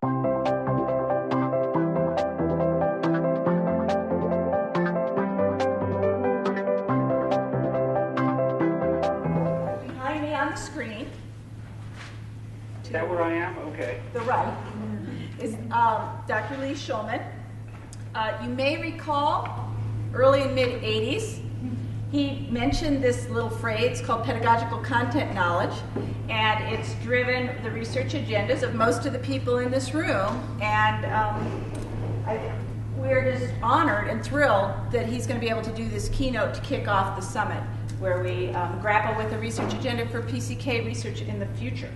Behind me on the screen, Is that where I am? Okay. the right, is Dr. Lee Shulman. You may recall, early and mid-'80s, he mentioned this little phrase called pedagogical content knowledge, and it's driven the research agendas of most of the people in this room, and we're just honored and thrilled that he's going to be able to do this keynote to kick off the summit, where we grapple with the research agenda for PCK research in the future.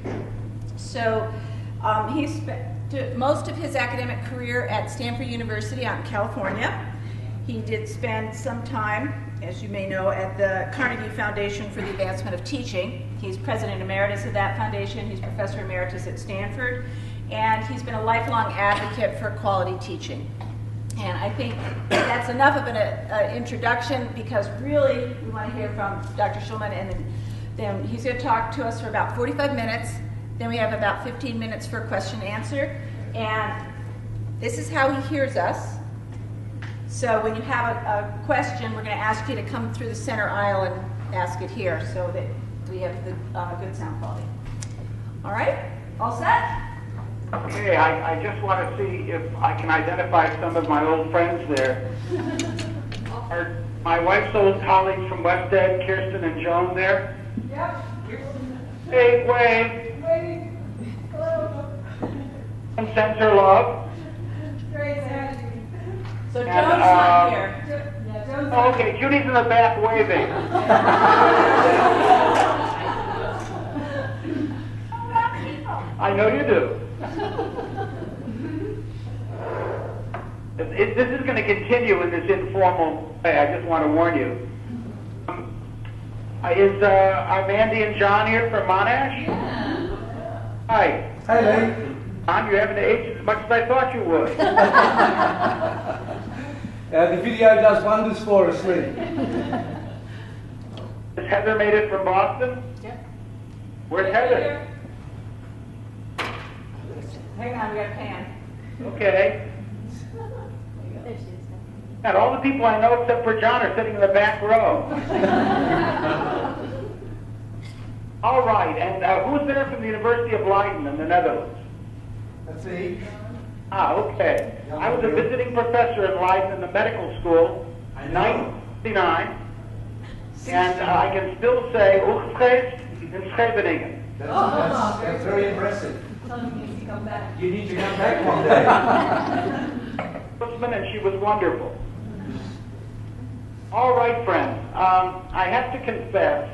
So he spent most of his academic career at Stanford University out in California. He did spend some time, as you may know, at the Carnegie Foundation for the Advancement of Teaching. He's president emeritus of that foundation. He's professor emeritus at Stanford. And he's been a lifelong advocate for quality teaching. And I think that's enough of an introduction, because really we want to hear from Dr. Shulman, and then he's going to talk to us for about 45 minutes. Then we have about 15 minutes for question and answer. And this is how he hears us. So when you have a question, we're going to ask you to come through the center aisle and ask it here so that we have the good sound quality. All right? All set? Okay, I just want to see if I can identify some of my old friends there. Are my wife's old colleagues from West Ed, Kirsten and Joan, there? Yep. Hey, wave. Waiting. Hello. Some sends her love. Great, thank you. So Joan's And, not here. Yeah, Joan's Oh, okay, Judy's in the back waving. I know you do. This is going to continue in this informal way. I just want to warn you. Are Mandy and John here from Monash? Yeah. Hi. Hi, Lee. John, you're having to age as much as I thought you would. The video does wonders for us, Lee. Has Heather made it from Boston? Yep. Where's Heather? Hang on, we got a pan. Okay. There she is. And all the people I know except for John are sitting in the back row. All right, and who's there from the University of Leiden in the Netherlands? Let's see. Ah, okay. I was a visiting professor in Leiden in the medical school in 1969, and I can still say Oegstgeest in Scheveningen. That's very impressive. Needs to come back. You need to come back one day. And she was wonderful. All right, friends. I have to confess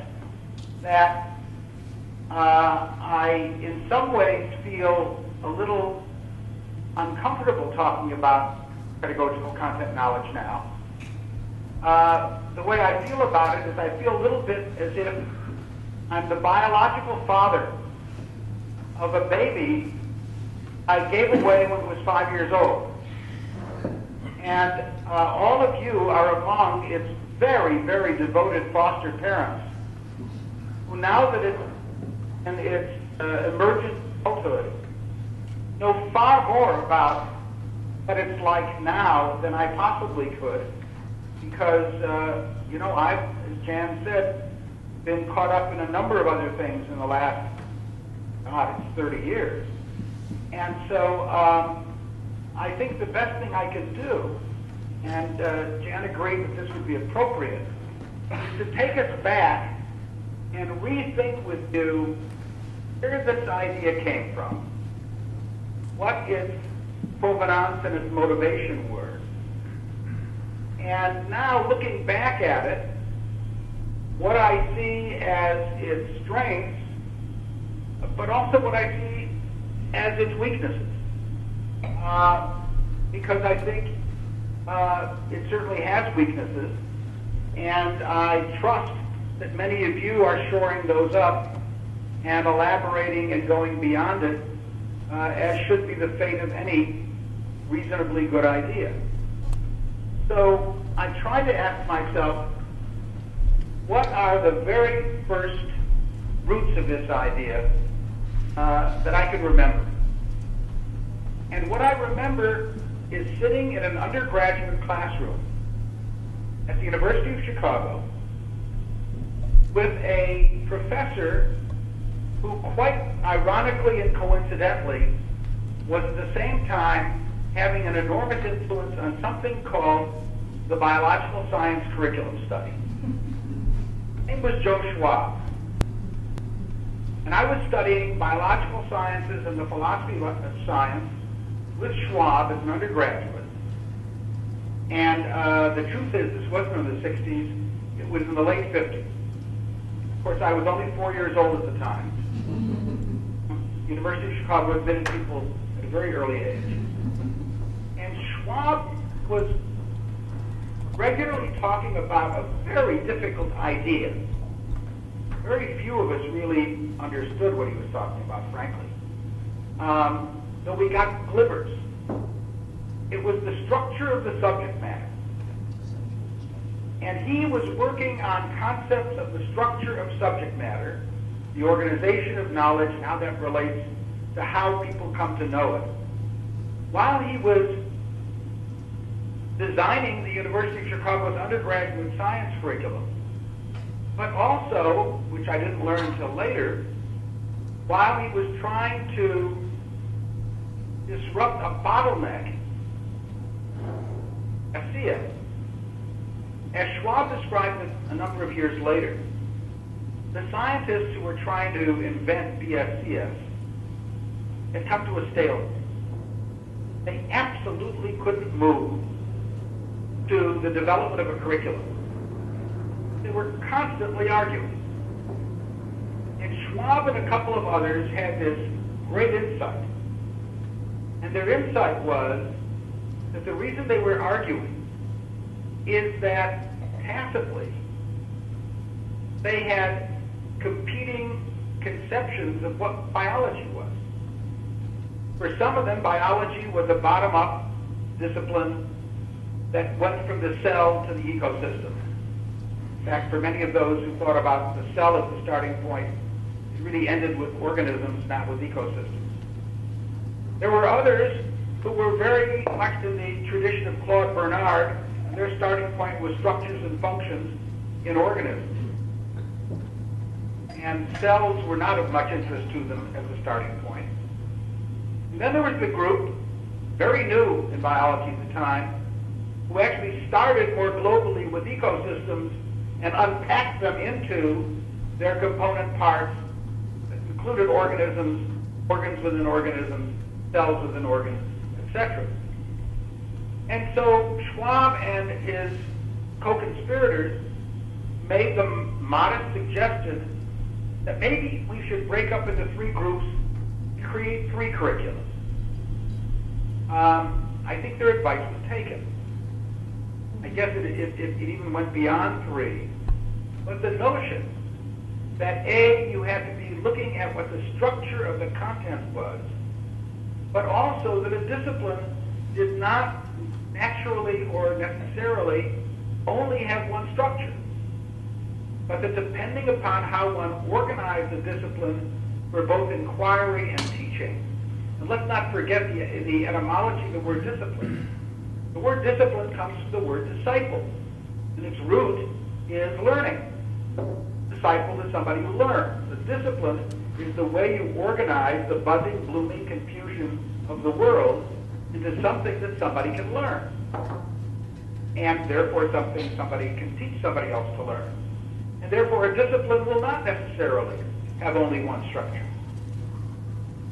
that I, in some ways, feel a little uncomfortable talking about pedagogical content knowledge now. The way I feel about it is I feel a little bit as if I'm the biological father of a baby I gave away when it was 5 years old. And all of you are among its very, very devoted foster parents who, now that it's in its emergent adulthood, know far more about what it's like now than I possibly could, because, I've, as Jan said, been caught up in a number of other things in the last, it's 30 years. And so I think the best thing I can do, and Jan agreed that this would be appropriate, is to take us back and rethink with you where this idea came from, what its provenance and its motivation were. And now, looking back at it, what I see as its strengths, but also what I see as its weaknesses. Because I think it certainly has weaknesses, and I trust that many of you are shoring those up and elaborating and going beyond it, as should be the fate of any reasonably good idea. So I try to ask myself, what are the very first roots of this idea that I can remember? And what I remember is sitting in an undergraduate classroom at the University of Chicago with a professor who, quite ironically and coincidentally, was at the same time having an enormous influence on something called the biological science curriculum study. His name was Joe Schwab. And I was studying biological sciences and the philosophy of science with Schwab as an undergraduate. And the truth is, this wasn't in the 60s, it was in the late 50s. Of course, I was only 4 years old at the time. University of Chicago admitted people at a very early age. And Schwab was regularly talking about a very difficult idea. Very few of us really understood what he was talking about, frankly. Though we got glimmers. It was the structure of the subject matter. And he was working on concepts of the structure of subject matter, the organization of knowledge, and how that relates to how people come to know it, while he was designing the University of Chicago's undergraduate science curriculum, but also, which I didn't learn until later, while he was trying to disrupt a bottleneck, BSCS. As Schwab described it a number of years later, the scientists who were trying to invent BSCS had come to a stalemate. They absolutely couldn't move to the development of a curriculum. They were constantly arguing. And Schwab and a couple of others had this great insight. And their insight was that the reason they were arguing is that tacitly they had competing conceptions of what biology was. For some of them, biology was a bottom-up discipline that went from the cell to the ecosystem. In fact, for many of those who thought about the cell as the starting point, it really ended with organisms, not with ecosystems. There were others who were very much in the tradition of Claude Bernard, and their starting point was structures and functions in organisms. And cells were not of much interest to them as a starting point. And then there was the group, very new in biology at the time, who actually started more globally with ecosystems and unpacked them into their component parts that included organisms, organs within organisms, cells within organs, etc. And so Schwab and his co-conspirators made the modest suggestion that maybe we should break up into three groups and create three curriculums. I think their advice was taken. I guess it even went beyond three. But the notion that A, you had to be looking at what the structure of the content was, but also that a discipline did not naturally or necessarily only have one structure, but that depending upon how one organized the discipline for both inquiry and teaching, and let's not forget the etymology of the word discipline. The word discipline comes from the word disciple, and its root is learning. Disciple is somebody who learns. The discipline is the way you organize the buzzing, blooming confusion of the world into something that somebody can learn, and therefore something somebody can teach somebody else to learn. And therefore a discipline will not necessarily have only one structure.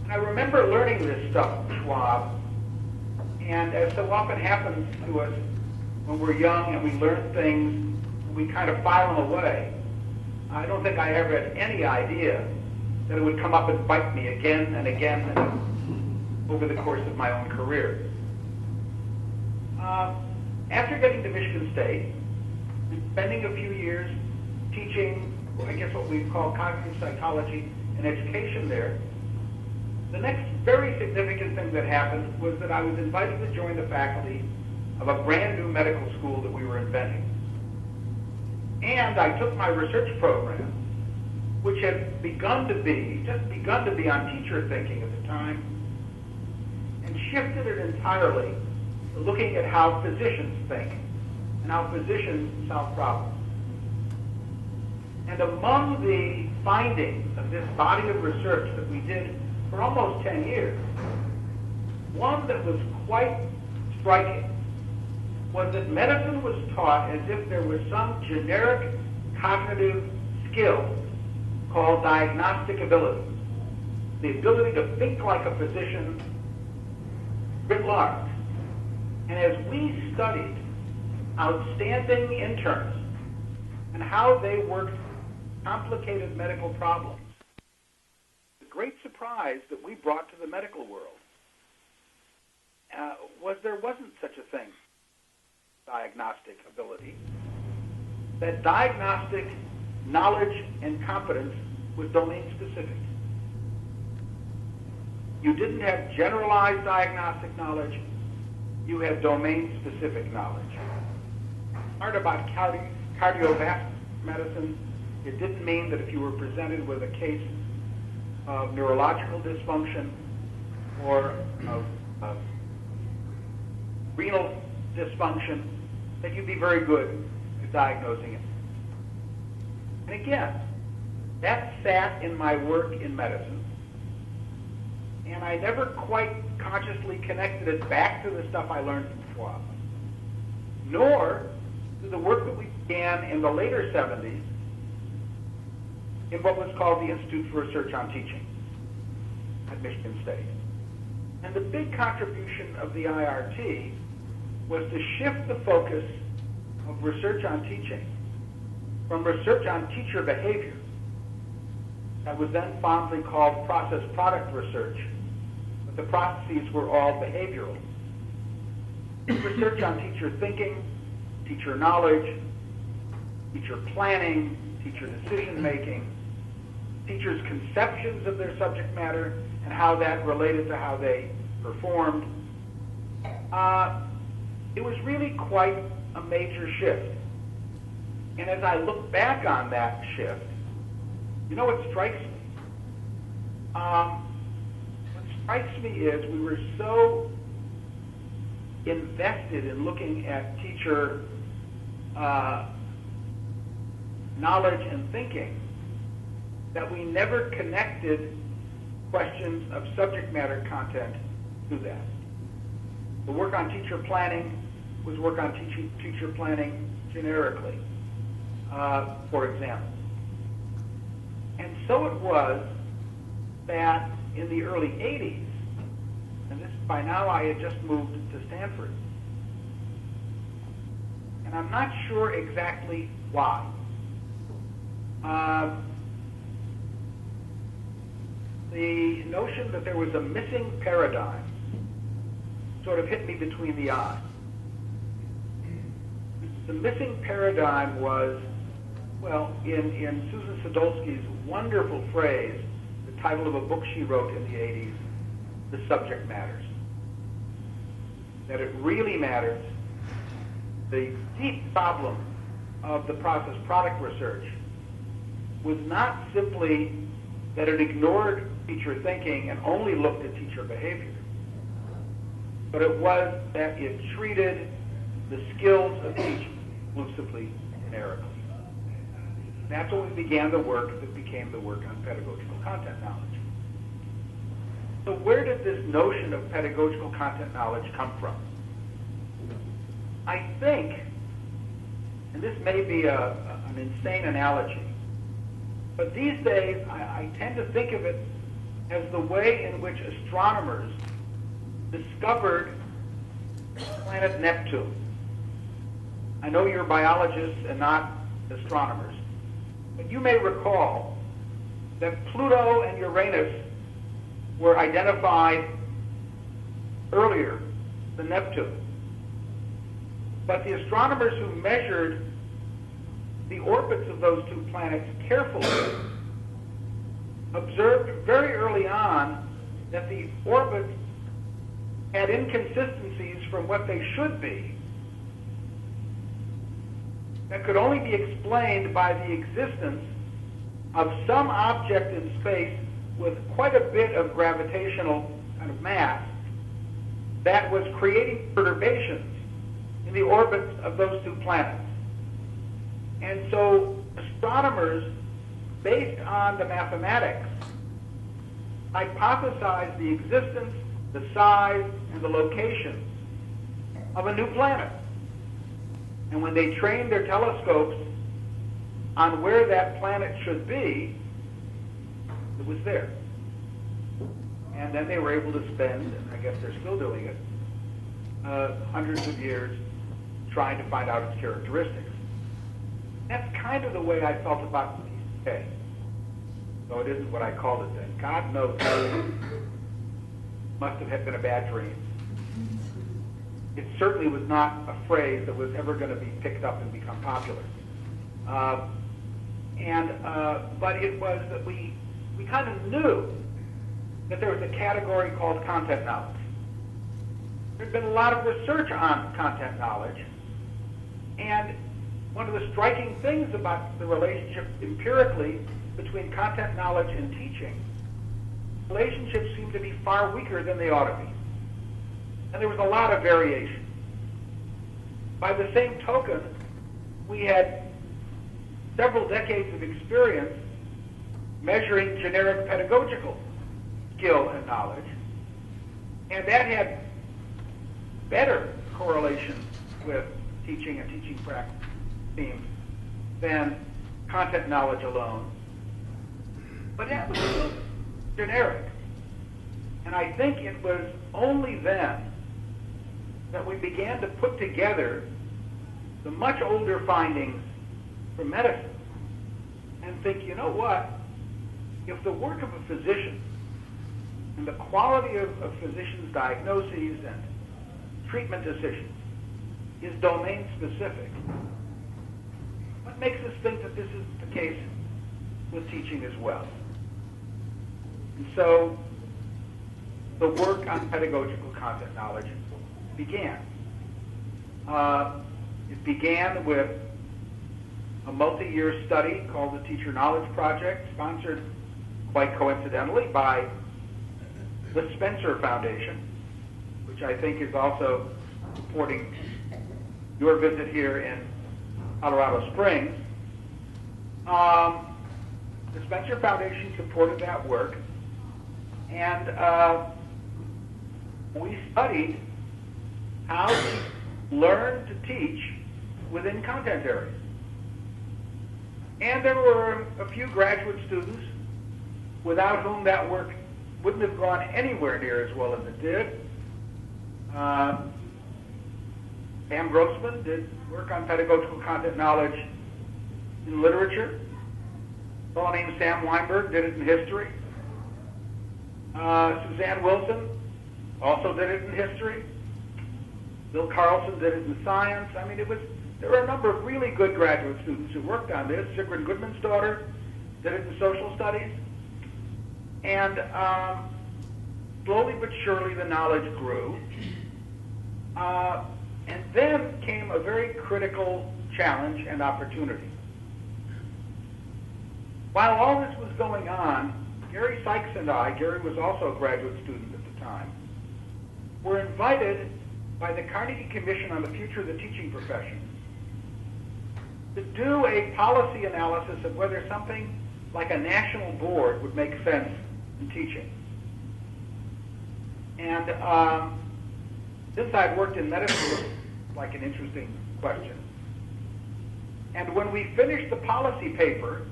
And I remember learning this stuff from Schwab, and as so often happens to us when we're young and we learn things, we kind of file them away. I don't think I ever had any idea that it would come up and bite me again and again and over the course of my own career. After getting to Michigan State, spending a few years teaching, I guess what we call cognitive psychology and education there, the next very significant thing that happened was that I was invited to join the faculty of a brand new medical school that we were inventing. And I took my research program, which had just begun to be on teacher thinking at the time, and and shifted it entirely to looking at how physicians think and how physicians solve problems. And among the findings of this body of research that we did for almost 10 years, one that was quite striking was that medicine was taught as if there was some generic cognitive skill called diagnostic ability, the ability to think like a physician writ large. And as we studied outstanding interns and how they worked complicated medical problems, the great surprise that we brought to the medical world was there wasn't such a thing, diagnostic ability, that diagnostic knowledge and competence was domain specific. You didn't have generalized diagnostic knowledge, you had domain specific knowledge. Part about cardiovascular medicine, it didn't mean that if you were presented with a case of neurological dysfunction or of renal dysfunction, that you'd be very good at diagnosing it. And again, that sat in my work in medicine, and I never quite consciously connected it back to the stuff I learned from Schwab, nor to the work that we began in the later 70s in what was called the Institute for Research on Teaching at Michigan State. And the big contribution of the IRT was to shift the focus of research on teaching from research on teacher behavior, that was then fondly called process product research, but the processes were all behavioral. Research on teacher thinking, teacher knowledge, teacher planning, teacher decision making, teachers' conceptions of their subject matter and how that related to how they performed. It was really quite a major shift. And as I look back on that shift, you know what strikes me? What strikes me is we were so invested in looking at teacher knowledge and thinking that we never connected questions of subject matter content to that. The work on teacher planning was work on teacher planning generically, for example. And so it was that in the early 80s, and this by now I had just moved to Stanford, and I'm not sure exactly why. The notion that there was a missing paradigm sort of hit me between the eyes. The missing paradigm was, well, in Susan Sadolsky's wonderful phrase, the title of a book she wrote in the 80s, The Subject Matters. That it really matters. The deep problem of the process product research was not simply that it ignored teacher thinking and only looked at teacher behavior, but it was that it treated the skills of teaching exclusively generically. That's when we began the work that became the work on pedagogical content knowledge. So where did this notion of pedagogical content knowledge come from? I think, and this may be an insane analogy, but these days I tend to think of it as the way in which astronomers discovered planet Neptune. I know you're biologists and not astronomers, but you may recall that Pluto and Uranus were identified earlier than Neptune. But the astronomers who measured the orbits of those two planets carefully observed very early on that the orbits had inconsistencies from what they should be that could only be explained by the existence of some object in space with quite a bit of gravitational kind of mass that was creating perturbations in the orbits of those two planets. And so astronomers, based on the mathematics, hypothesized the existence, the size, and the location of a new planet. And when they trained their telescopes on where that planet should be, it was there. And then they were able to spend, and I guess they're still doing it, hundreds of years trying to find out its characteristics. That's kind of the way I felt about the PCK. So it isn't what I called it then. God knows, must have been a bad dream. It certainly was not a phrase that was ever going to be picked up and become popular. But it was that we kind of knew that there was a category called content knowledge. There's been a lot of research on content knowledge, and one of the striking things about the relationship empirically between content knowledge and teaching, relationships seem to be far weaker than they ought to be. And there was a lot of variation. By the same token, we had several decades of experience measuring generic pedagogical skill and knowledge, and that had better correlation with teaching and teaching practice themes than content knowledge alone. But that was still generic. And I think it was only then that we began to put together the much older findings from medicine and think, you know what? If the work of a physician and the quality of physicians' diagnoses and treatment decisions is domain specific, what makes us think that this is the case with teaching as well? And so the work on pedagogical content knowledge began. It began with a multi-year study called the Teacher Knowledge Project, sponsored quite coincidentally by the Spencer Foundation, which I think is also supporting your visit here in Colorado Springs. The Spencer Foundation supported that work, and we studied how to learn to teach within content areas. And there were a few graduate students without whom that work wouldn't have gone anywhere near as well as it did. Pam Grossman did work on pedagogical content knowledge in literature. A fellow named Sam Weinberg did it in history. Suzanne Wilson also did it in history. Bill Carlson did it in science. I mean, there were a number of really good graduate students who worked on this. Sigrid Goodman's daughter did it in social studies. And slowly but surely the knowledge grew. And then came a very critical challenge and opportunity. While all this was going on, Gary Sykes and I, Gary was also a graduate student at the time, were invited by the Carnegie Commission on the Future of the Teaching Profession to do a policy analysis of whether something like a national board would make sense in teaching. And since I'd worked in medicine, it was like an interesting question. And when we finished the policy paper,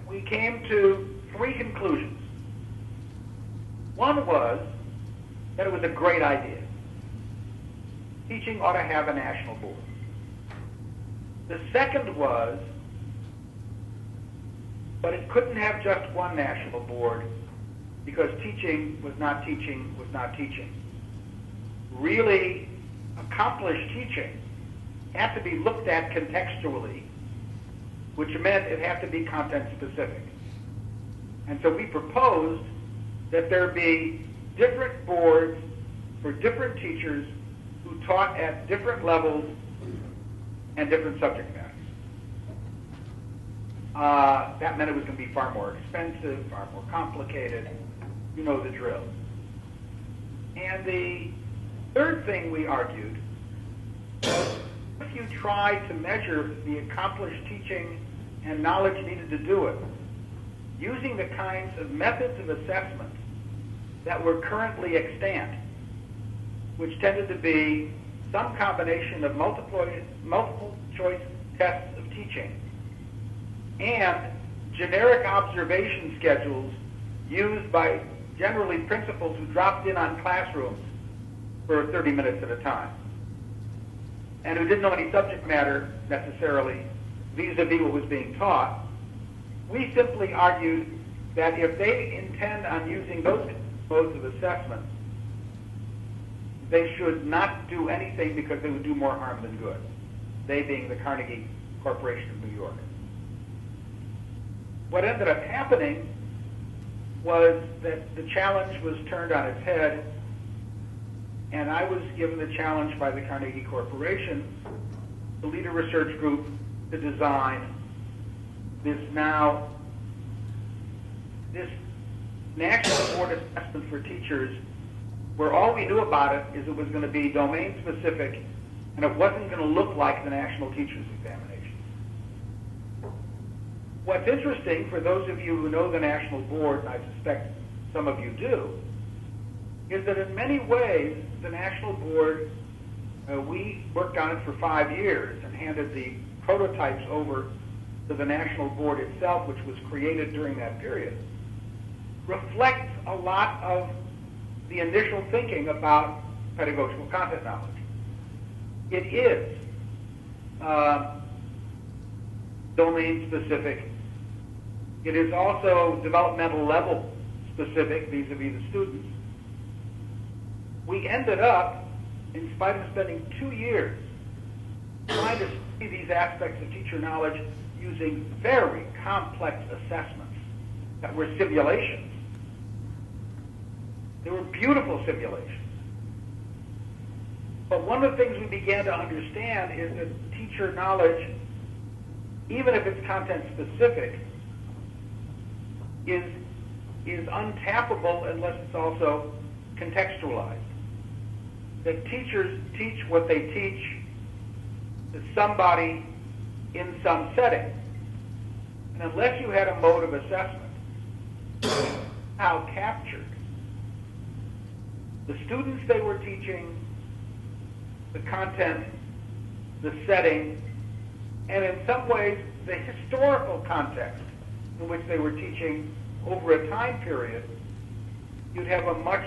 we came to three conclusions. One was that it was a great idea. Teaching ought to have a national board. The second was, but it couldn't have just one national board because teaching was not teaching was not teaching. Really accomplished teaching had to be looked at contextually, which meant it had to be content specific. And so we proposed that there be different boards for different teachers who taught at different levels and different subject matters. That meant it was going to be far more expensive, far more complicated. You know the drill. And the third thing we argued was if you try to measure the accomplished teaching and knowledge needed to do it, using the kinds of methods of assessment that were currently extant, which tended to be some combination of multiple choice tests of teaching and generic observation schedules used by generally principals who dropped in on classrooms for 30 minutes at a time and who didn't know any subject matter necessarily vis-a-vis what was being taught. We simply argued that if they intend on using those modes of assessment, they should not do anything because they would do more harm than good, they being the Carnegie Corporation of New York. What ended up happening was that the challenge was turned on its head, and I was given the challenge by the Carnegie Corporation to lead a research group to design this National Board Assessment for Teachers, where all we knew about it is it was going to be domain specific and it wasn't going to look like the National Teachers Examination. What's interesting, for those of you who know the National Board, and I suspect some of you do, is that in many ways the National Board, we worked on it for 5 years and handed the prototypes over to the National Board itself, which was created during that period, reflects a lot of the initial thinking about pedagogical content knowledge. It is domain specific. It is also developmental level specific vis-a-vis the students. We ended up, in spite of spending 2 years trying to see these aspects of teacher knowledge using very complex assessments that were simulations. They were beautiful simulations. But one of the things we began to understand is that teacher knowledge, even if it's content specific, is untappable unless it's also contextualized. That teachers teach what they teach to somebody in some setting. And unless you had a mode of assessment how captured the students they were teaching, the content, the setting, and in some ways the historical context in which they were teaching over a time period, you'd have a much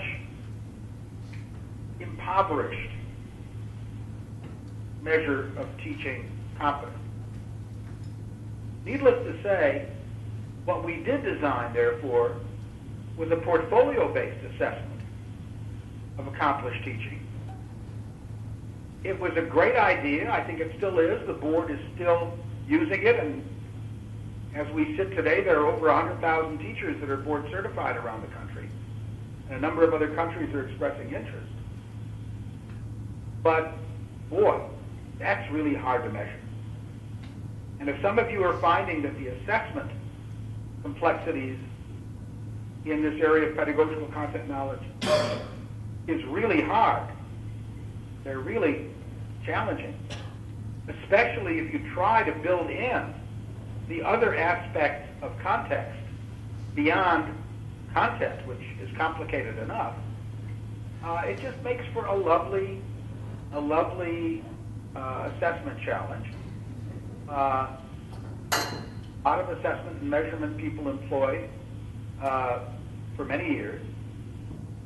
impoverished measure of teaching competence. Needless to say, what we did design, therefore, was a portfolio-based assessment of accomplished teaching. It was a great idea. I think it still is. The board is still using it, and as we sit today, there are over 100,000 teachers that are board certified around the country, and a number of other countries are expressing interest. But, boy, that's really hard to measure. And if some of you are finding that the assessment complexities in this area of pedagogical content knowledge is really hard, they're really challenging, especially if you try to build in the other aspects of context beyond content, which is complicated enough. It just makes for a lovely assessment challenge. A lot of assessment and measurement people employed for many years.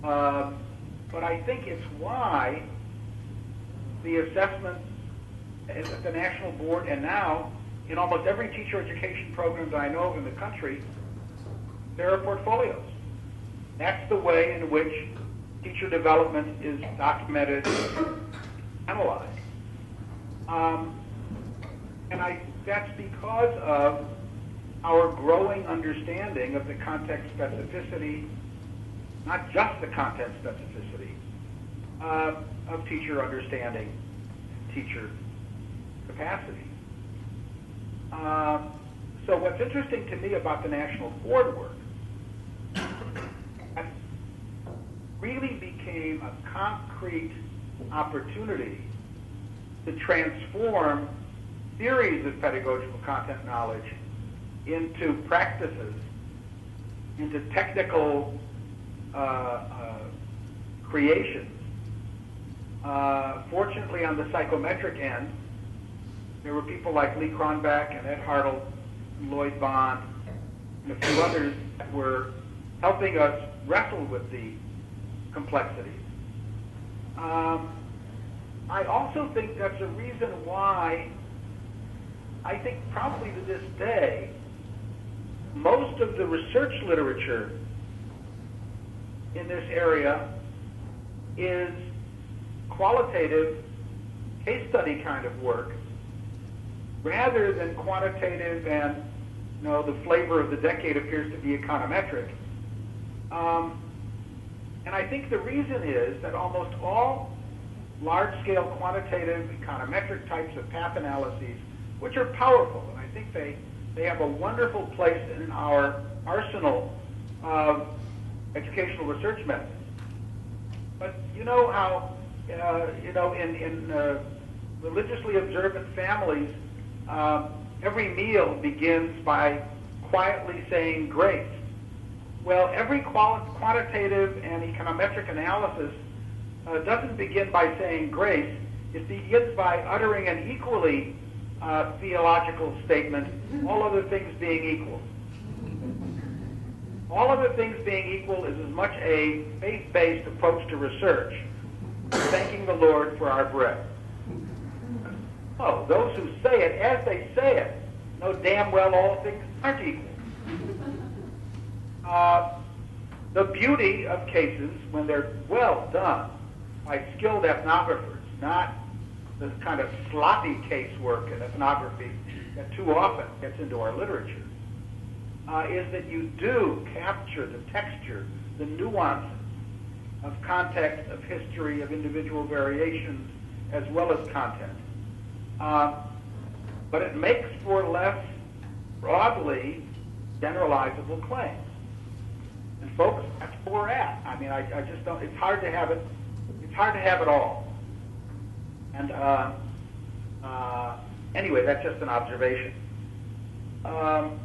But I think it's why the assessment at the National Board, and now in almost every teacher education program that I know of in the country, there are portfolios. That's the way in which teacher development is documented, analyzed. And that's because of our growing understanding of the context specificity, not just the content specificity, of teacher understanding, teacher capacity. So what's interesting to me about the National Board work, really became a concrete opportunity to transform theories of pedagogical content knowledge into practices, into technical creations. Fortunately, on the psychometric end, there were people like Lee Cronbach and Ed Hartle and Lloyd Bond and a few others that were helping us wrestle with the complexities. I also think that's a reason why I think probably to this day, most of the research literature in this area is qualitative case study kind of work rather than quantitative and, you know, the flavor of the decade appears to be econometric. And I think the reason is that almost all large-scale quantitative econometric types of path analyses, which are powerful, and I think they have a wonderful place in our arsenal of educational research methods. But you know how, in religiously observant families, every meal begins by quietly saying grace. Well, every quantitative and econometric analysis doesn't begin by saying grace. It begins by uttering an equally theological statement, all other things being equal. All other things being equal is as much a faith-based approach to research, thanking the Lord for our bread. Oh, those who say it as they say it know damn well all things aren't equal. The beauty of cases, when they're well done by skilled ethnographers, not the kind of sloppy casework in ethnography that too often gets into our literature, is that you do capture the texture, the nuances of context, of history, of individual variations, as well as content. But it makes for less broadly generalizable claims. And folks, that's where we're at. I mean, I just don't, it's hard to have it all. And anyway, that's just an observation. One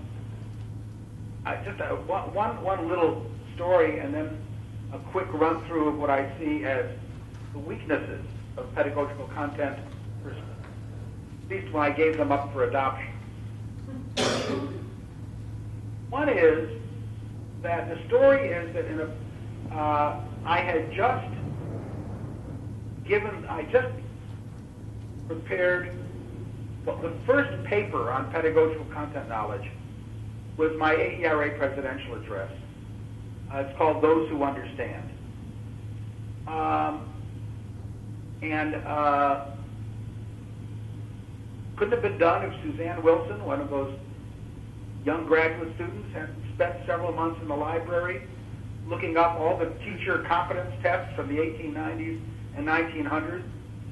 little story and then a quick run through of what I see as the weaknesses of pedagogical content, at least when I gave them up for adoption. One is that the story is that I just prepared, well, the first paper on pedagogical content knowledge was my AERA presidential address. It's called Those Who Understand. Couldn't have been done if Suzanne Wilson, one of those young graduate students, had spent several months in the library looking up all the teacher competence tests from the 1890s and 1900s,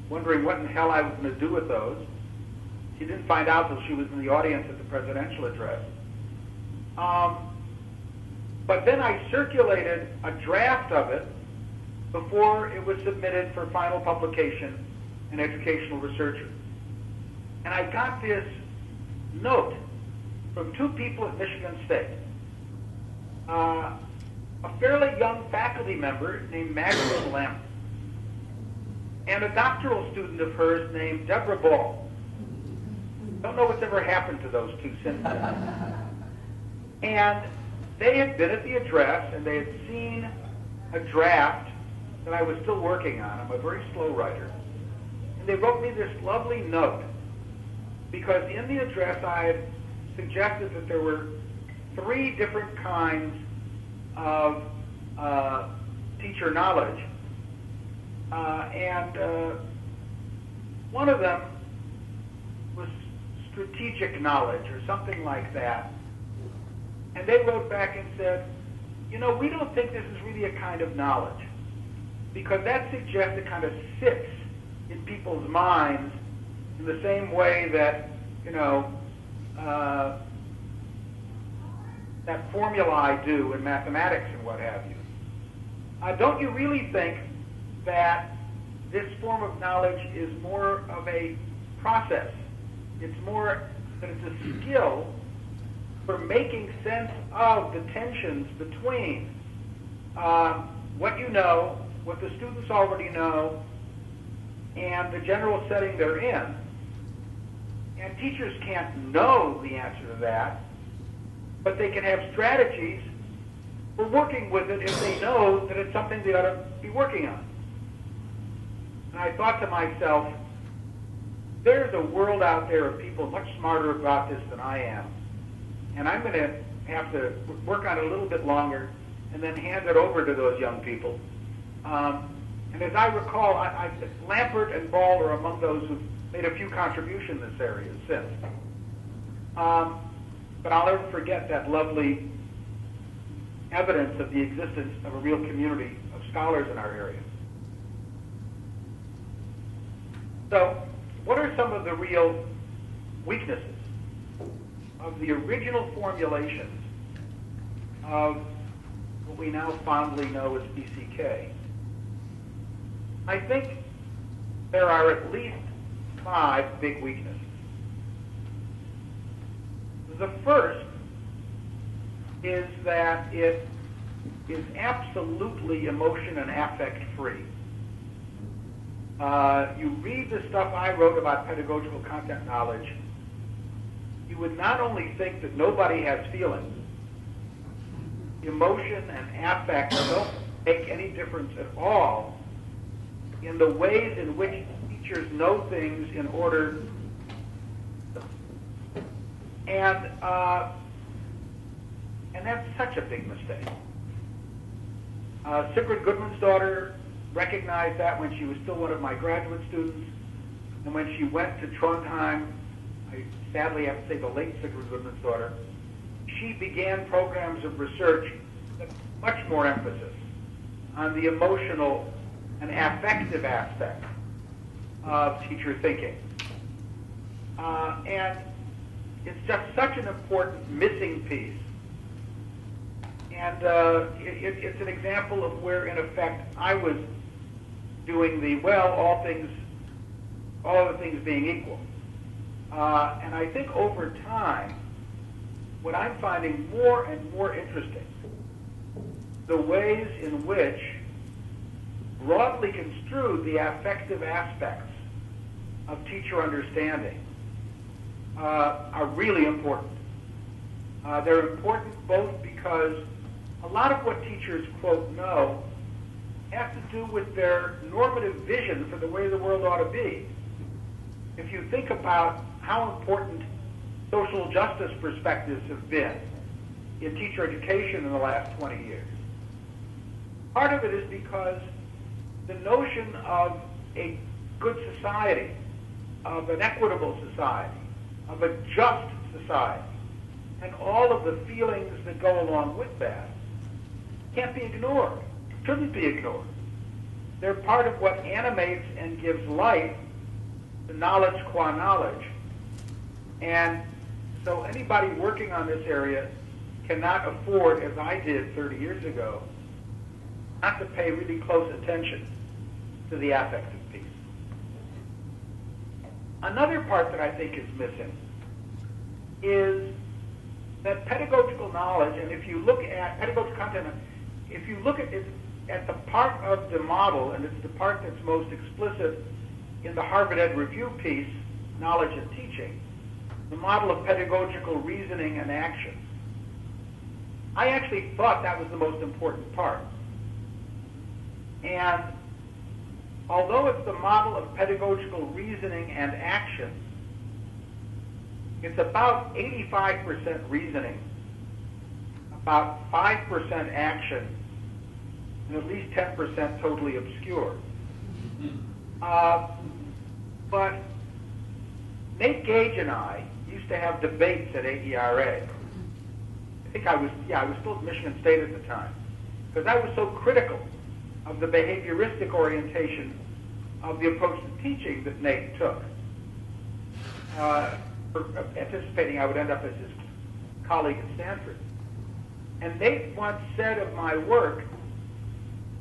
wondering what in the hell I was going to do with those. She didn't find out till she was in the audience at the presidential address. But then I circulated a draft of it before it was submitted for final publication in Educational Researcher. And I got this note from two people at Michigan State. A fairly young faculty member named Magdalene Lamb, and a doctoral student of hers named Deborah Ball. Don't know what's ever happened to those two since then. And they had been at the address, and they had seen a draft that I was still working on. I'm a very slow writer. And they wrote me this lovely note, because in the address I had suggested that there were three different kinds of teacher knowledge. And one of them was strategic knowledge or something like that. And they wrote back and said, you know, we don't think this is really a kind of knowledge, because that suggests it kind of sits in people's minds in the same way that, you know, that formulae do in mathematics and what have you. don't you really think that this form of knowledge is more of a process? It's more that it's a skill for making sense of the tensions between what you know, what the students already know, and the general setting they're in. And teachers can't know the answer to that, but they can have strategies for working with it if they know that it's something they ought to be working on. And I thought to myself, there's a world out there of people much smarter about this than I am. And I'm going to have to work on it a little bit longer and then hand it over to those young people. And as I recall, Lampert and Ball are among those who've made a few contributions in this area since. But I'll never forget that lovely evidence of the existence of a real community of scholars in our area. So, what are some of the real weaknesses of the original formulations of what we now fondly know as BCK? I think there are at least 5 big weaknesses. The first is that it is absolutely emotion and affect free. You read the stuff I wrote about pedagogical content knowledge, you would not only think that nobody has feelings, emotion and affect don't make any difference at all in the ways in which teachers know things in order. And that's such a big mistake. Sigrid Goodman's daughter recognized that when she was still one of my graduate students, and when she went to Trondheim, I sadly have to say the late Sigrid Goodman's daughter, she began programs of research with much more emphasis on the emotional and affective aspect of teacher thinking. And it's just such an important missing piece. And it's an example of where, in effect, I was doing the, well, all other things being equal. And I think over time, what I'm finding more and more interesting, the ways in which broadly construed the affective aspects of teacher understanding are really important. They're important both because a lot of what teachers, quote, know has to do with their normative vision for the way the world ought to be. If you think about how important social justice perspectives have been in teacher education in the last 20 years, part of it is because the notion of a good society, of an equitable society, of a just society, and all of the feelings that go along with that can't be ignored, shouldn't be ignored. They're part of what animates and gives life to knowledge qua knowledge. And so anybody working on this area cannot afford, as I did 30 years ago, not to pay really close attention to the affective piece. Another part that I think is missing is that pedagogical knowledge, and if you look at pedagogical content, if you look at it at the part of the model, and it's the part that's most explicit in the Harvard Ed Review piece, Knowledge and Teaching, the model of pedagogical reasoning and action, I actually thought that was the most important part. And although it's the model of pedagogical reasoning and action, it's about 85% reasoning, about 5% action, and at least 10% totally obscure. But Nate Gage and I used to have debates at AERA. I think I was still at Michigan State at the time, because I was so critical of the behavioristic orientation of the approach to teaching that Nate took, anticipating I would end up as his colleague at Stanford. And Nate once said of my work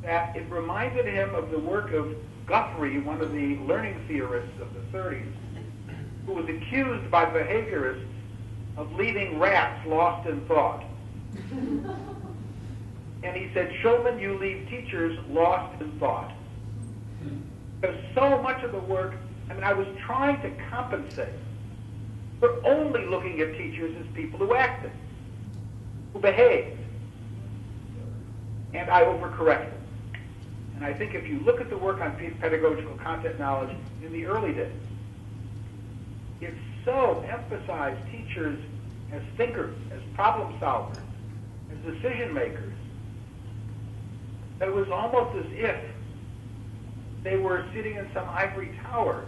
that it reminded him of the work of Guthrie, one of the learning theorists of the 30s, who was accused by behaviorists of leaving rats lost in thought. And he said, Shulman, you leave teachers lost in thought. Because so much of the work, I was trying to compensate for only looking at teachers as people who acted, who behaved. And I overcorrected. And I think if you look at the work on pedagogical content knowledge in the early days, it so emphasized teachers as thinkers, as problem solvers, as decision makers, that it was almost as if they were sitting in some ivory tower.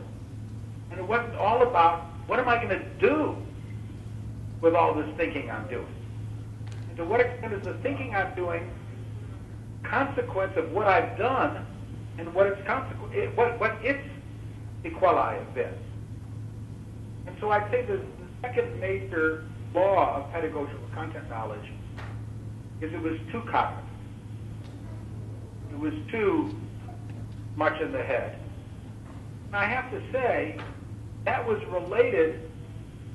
And it wasn't all about, what am I going to do with all this thinking I'm doing? And to what extent is the thinking I'm doing consequence of what I've done and what its sequelae have been? And so I'd say the second major law of pedagogical content knowledge is it was too cognitive. It was too much in the head. And I have to say, that was related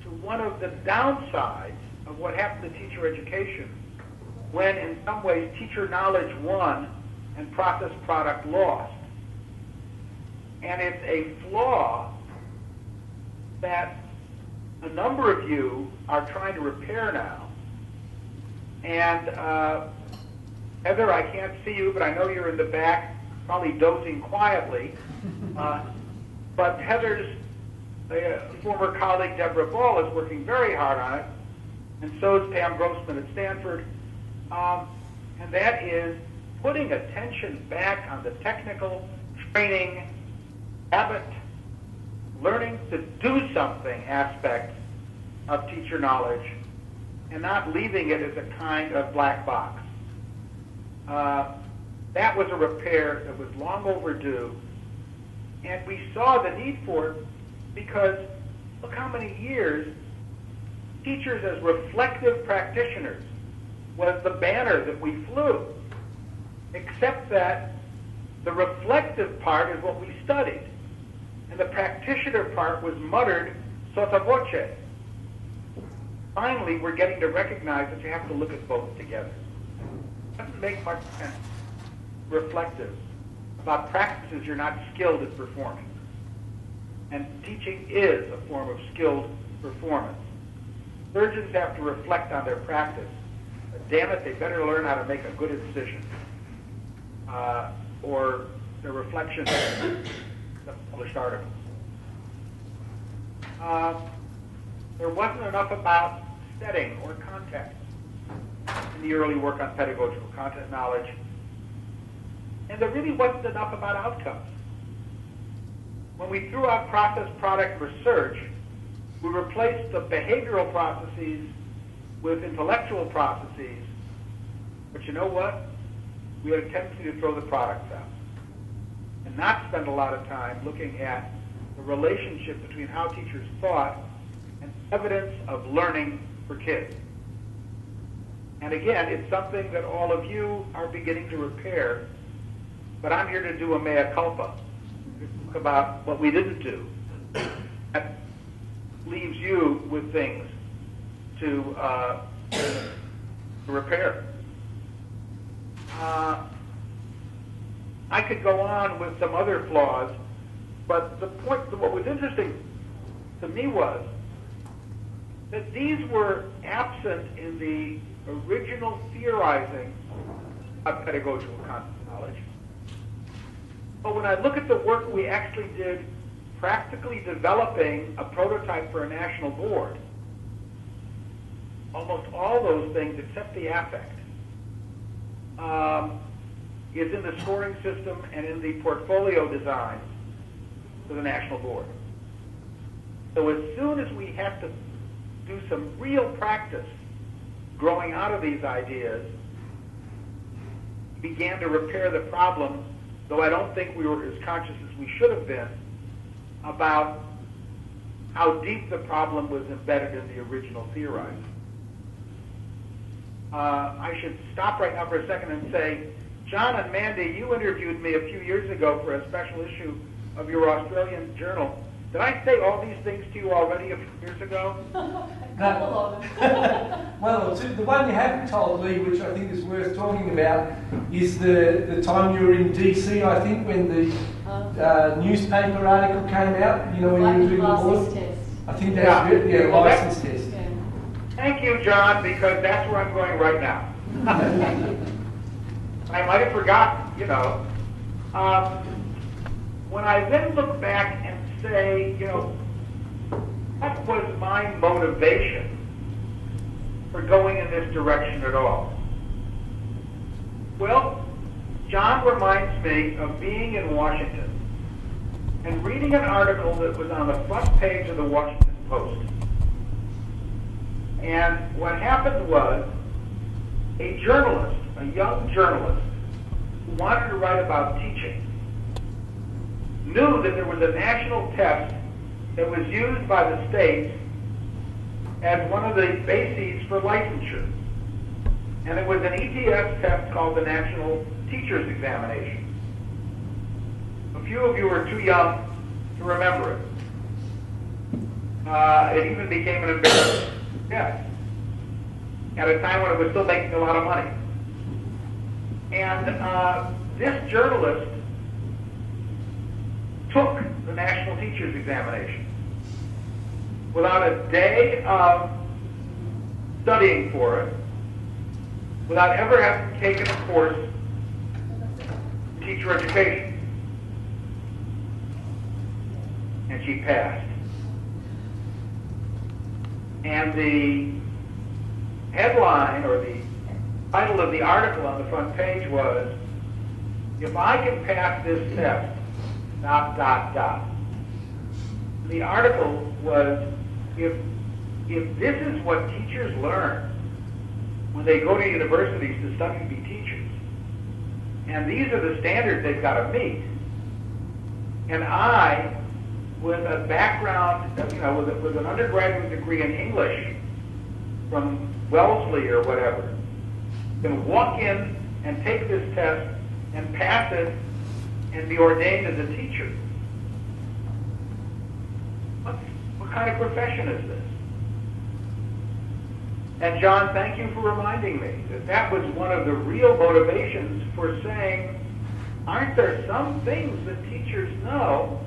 to one of the downsides of what happened to teacher education when, in some ways, teacher knowledge won and process product lost. And it's a flaw that a number of you are trying to repair now. And Heather, I can't see you, but I know you're in the back, probably dozing quietly. But Heather's former colleague, Deborah Ball, is working very hard on it, and so is Pam Grossman at Stanford. And that is putting attention back on the technical training, habit, learning to do something aspect of teacher knowledge, and not leaving it as a kind of black box. That was a repair that was long overdue, and we saw the need for it because look how many years teachers as reflective practitioners was the banner that we flew, except that the reflective part is what we studied, and the practitioner part was muttered sotto voce. Finally, we're getting to recognize that you have to look at both together. It doesn't make much sense, reflective, about practices you're not skilled at performing. And teaching is a form of skilled performance. Surgeons have to reflect on their practice. But damn it, they better learn how to make a good incision. Or their reflection in the published articles. There wasn't enough about setting or context in the early work on pedagogical content knowledge. And there really wasn't enough about outcomes. When we threw out process product research, we replaced the behavioral processes with intellectual processes. But you know what? We had a tendency to throw the products out and not spend a lot of time looking at the relationship between how teachers thought and evidence of learning for kids. And again, it's something that all of you are beginning to repair, but I'm here to do a mea culpa, talk about what we didn't do. That leaves you with things to repair. I could go on with some other flaws, but the point, what was interesting to me was that these were absent in the original theorizing of pedagogical content knowledge. But when I look at the work we actually did practically developing a prototype for a national board, almost all those things except the affect is in the scoring system and in the portfolio designs for the national board. So as soon as we have to do some real practice growing out of these ideas, began to repair the problem, though I don't think we were as conscious as we should have been about how deep the problem was embedded in the original theorizing. I should stop right now for a second and say, John and Mandy, you interviewed me a few years ago for a special issue of your Australian journal. Did I say all these things to you already a few years ago? Well, the one you haven't told me, which I think is worth talking about, is the time you were in DC, I think, when the newspaper article came out, you know, when you were doing the board. I think that's good, yeah, license test. Yeah. Thank you, John, because that's where I'm going right now. I might have forgotten, you know. When I then look back and say, you know, what was my motivation for going in this direction at all? Well, John reminds me of being in Washington and reading an article that was on the front page of the Washington Post. And what happened was a journalist, a young journalist, who wanted to write about teaching, knew that there was a national test that was used by the states as one of the bases for licensure. And it was an ETS test called the National Teachers Examination. A few of you are too young to remember it. It even became an embarrassment. Yes. At a time when it was still making a lot of money. And this journalist took the National Teachers Examination without a day of studying for it, without ever having taken a course in teacher education. And she passed. And the headline, or the title of the article on the front page was, "If I can pass this test, ... The article was, if this is what teachers learn when they go to universities to study to be teachers, and these are the standards they've got to meet, and I, with a background, you know, with an undergraduate degree in English from Wellesley or whatever, can walk in and take this test and pass it and be ordained as a teacher. What kind of profession is this?" And John, thank you for reminding me that that was one of the real motivations for saying, aren't there some things that teachers know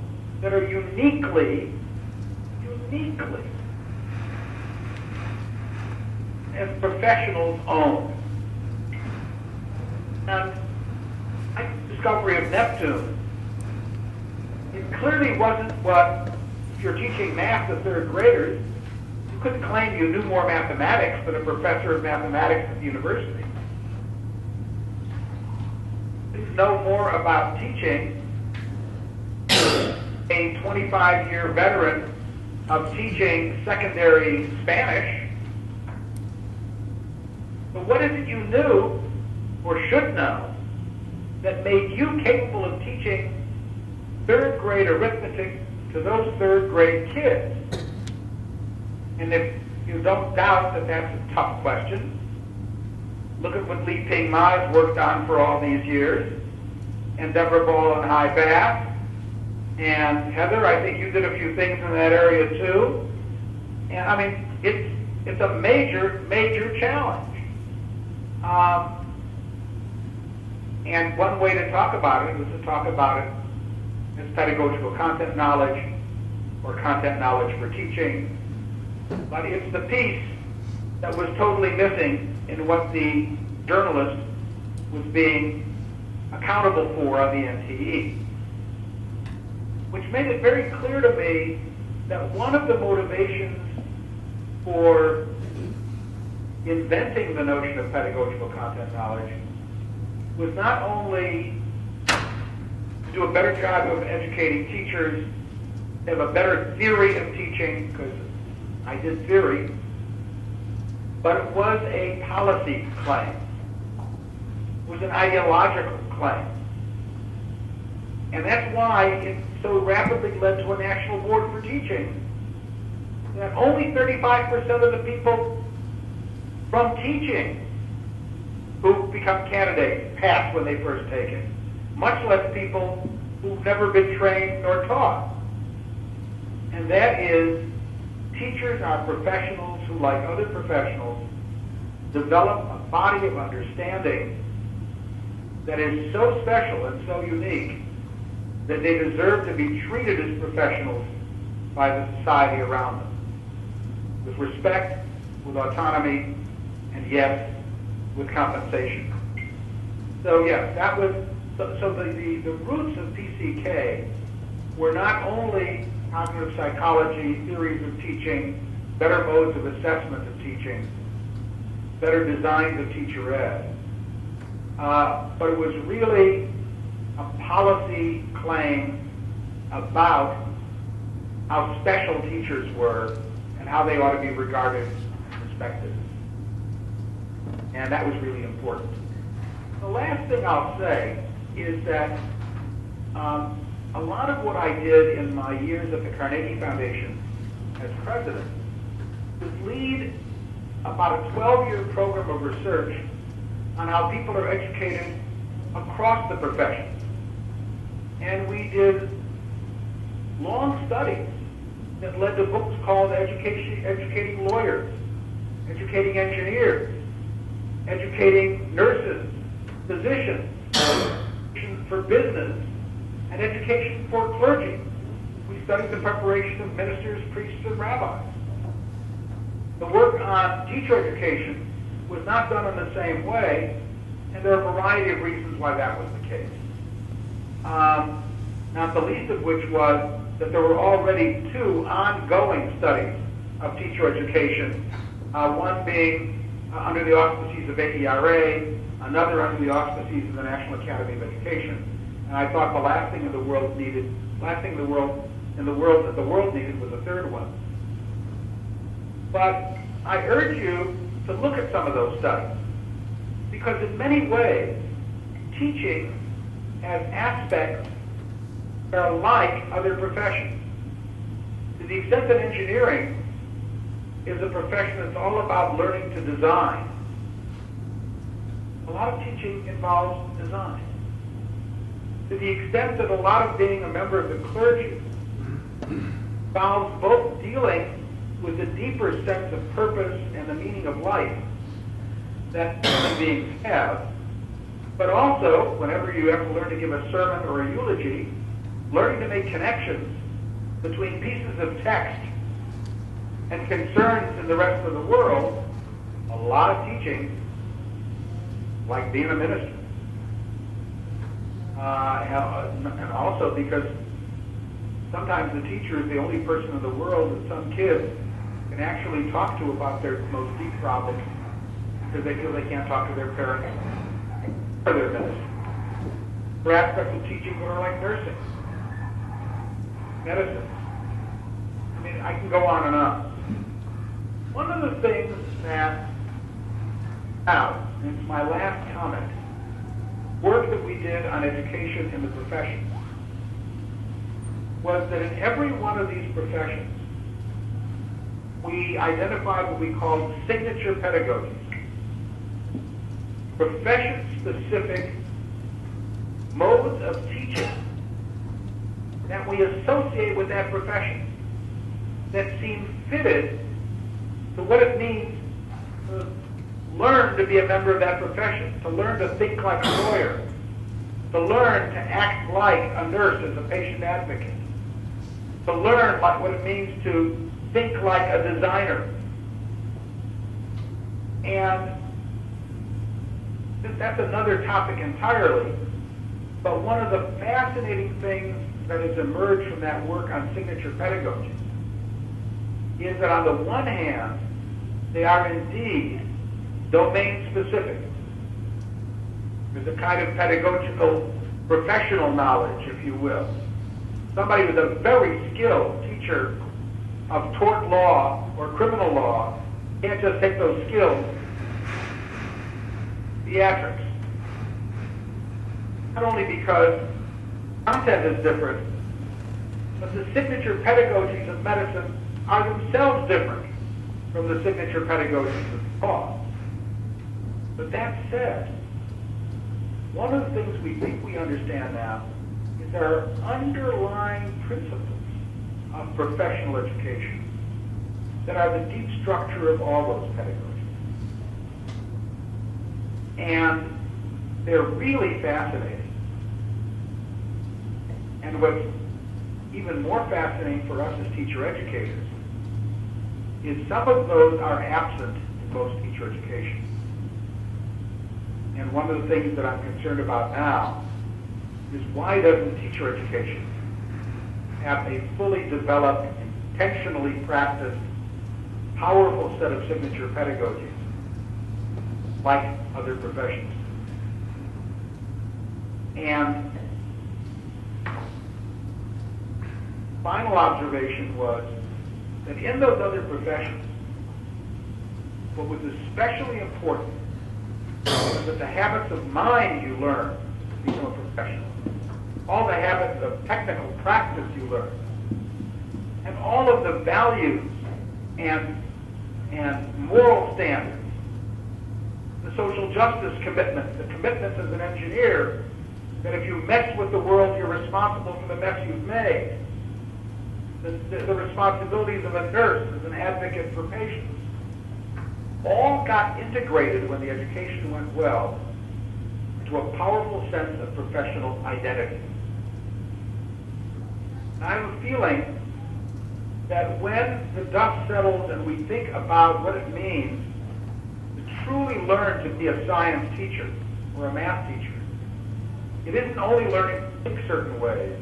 that are uniquely as professionals own? And my discovery of Neptune, it clearly wasn't what, if you're teaching math to third graders, you couldn't claim you knew more mathematics than a professor of mathematics at the university. You know more about teaching a 25-year veteran of teaching secondary Spanish. But what is it you knew, or should know, that made you capable of teaching third grade arithmetic to those third grade kids? And if you don't doubt that that's a tough question, look at what Li Ping Ma has worked on for all these years, and Deborah Ball in High Bath, and Heather, I think you did a few things in that area too. And I mean, it's a major challenge. And one way to talk about it was to talk about it as pedagogical content knowledge, or content knowledge for teaching. But it's the piece that was totally missing in what the journalist was being accountable for on the NTE. Which made it very clear to me that one of the motivations for inventing the notion of pedagogical content knowledge was not only to do a better job of educating teachers, have a better theory of teaching, because I did theory, but it was a policy claim. It was an ideological claim. And that's why it so rapidly led to a national board for teaching. That only 35% of the people from teaching who become candidates pass when they first take it, much less people who've never been trained nor taught. And that is, teachers are professionals who, like other professionals, develop a body of understanding that is so special and so unique that they deserve to be treated as professionals by the society around them, with respect, with autonomy, and yes, with compensation. So yes, that was, so the roots of PCK were not only cognitive psychology, theories of teaching, better modes of assessment of teaching, better designs of teacher ed, but it was really a policy claim about how special teachers were and how they ought to be regarded and respected. And that was really important. The last thing I'll say is that a lot of what I did in my years at the Carnegie Foundation as president was lead about a 12-year program of research on how people are educated across the professions. And we did long studies that led to books called Educating Lawyers, Educating Engineers, Educating Nurses, Physicians, Education for Business, and Education for Clergy. We studied the preparation of ministers, priests, and rabbis. The work on teacher education was not done in the same way, and there are a variety of reasons why that was the case. Not the least of which was that there were already two ongoing studies of teacher education, one being under the auspices of AERA, another under the auspices of the National Academy of Education. And I thought the last thing that the world needed was a third one. But I urge you to look at some of those studies, because in many ways, teaching has aspects that are like other professions. To the extent that engineering is a profession that's all about learning to design, a lot of teaching involves design. To the extent that a lot of being a member of the clergy involves both dealing with the deeper sense of purpose and the meaning of life that human beings have, but also, whenever you have to learn to give a sermon or a eulogy, learning to make connections between pieces of text and concerns in the rest of the world, a lot of teaching, like being a minister. And also because sometimes the teacher is the only person in the world that some kids can actually talk to about their most deep problems because they feel they can't talk to their parents or their minister. For aspects of teaching that are like nursing, medicine. I mean, I can go on and on. One of the things that, now, it's my last comment, work that we did on education in the professions, was that in every one of these professions, we identified what we called signature pedagogies, profession-specific modes of teaching that we associate with that profession that seem fitted to what it means to learn to be a member of that profession, to learn to think like a lawyer, to learn to act like a nurse as a patient advocate, to learn what it means to think like a designer. And that's another topic entirely, but one of the fascinating things that has emerged from that work on signature pedagogy is that on the one hand, they are indeed domain-specific. There's a kind of pedagogical professional knowledge, if you will. Somebody who's a very skilled teacher of tort law or criminal law can't just take those skills, theatrics. Not only because content is different, but the signature pedagogies of medicine are themselves different from the signature pedagogies of law. But that said, one of the things we think we understand now is there are underlying principles of professional education that are the deep structure of all those pedagogies. And they're really fascinating. And what's even more fascinating for us as teacher educators is some of those are absent in most teacher education. And one of the things that I'm concerned about now is why doesn't teacher education have a fully developed, intentionally practiced, powerful set of signature pedagogies like other professions? And final observation was that in those other professions, what was especially important was that the habits of mind you learn to become a professional, all the habits of technical practice you learn, and all of the values and moral standards, the social justice commitments, the commitments as an engineer, that if you mess with the world, you're responsible for the mess you've made, the responsibilities of a nurse as an advocate for patients, all got integrated when the education went well into a powerful sense of professional identity. And I have a feeling that when the dust settles and we think about what it means to truly learn to be a science teacher or a math teacher, it isn't only learning to think certain ways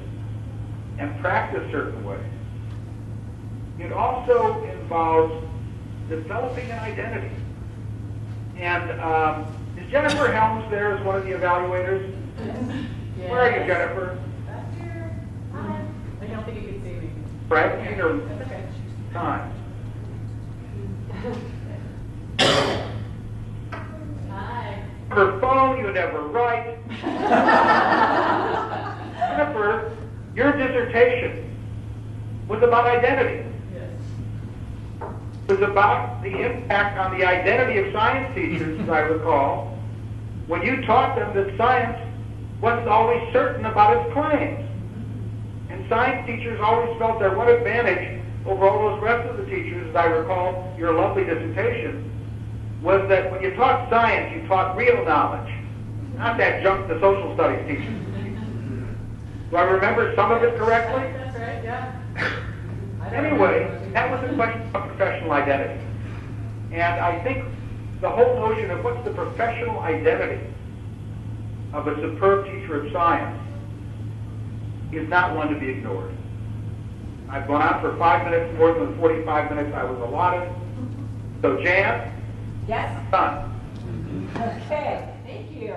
and practice certain ways. It also involves developing an identity. And is Jennifer Helms there as one of the evaluators? Yes. Where are you, Jennifer? Back here. Hi. I don't think you can see me. Right? That's okay. Time. Hi. Her phone, you never write. Jennifer, your dissertation was about identity. Was about the impact on the identity of science teachers, as I recall, when you taught them that science wasn't always certain about its claims. And science teachers always felt their one advantage over all those rest of the teachers, as I recall your lovely dissertation, was that when you taught science, you taught real knowledge, not that junk the social studies teachers. Do I remember some of it correctly? That's right, yeah. Anyway, that was a question of professional identity. And I think the whole notion of what's the professional identity of a superb teacher of science is not one to be ignored. I've gone on for 5 minutes, more than the 45 minutes I was allotted. So, Jan? Yes? Done. Okay, thank you.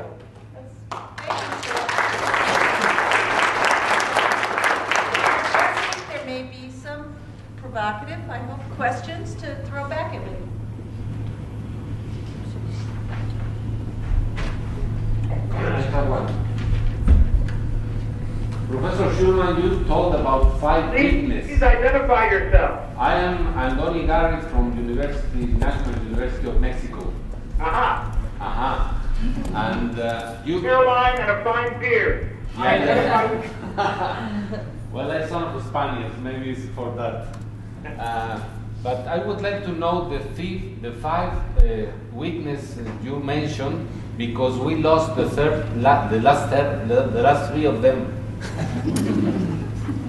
There may be some provocative, I hope, questions to throw back at me. I have one. Professor Shulman, you told about 5 weaknesses. Please identify yourself. I am Andoni Garrett from National University of Mexico. Aha. Aha. And you... Hairline and a fine beard. Yeah. Well, I sound Spanish, maybe it's for that. But I would like to know the 5 weaknesses you mentioned, because we lost the last 3 of them.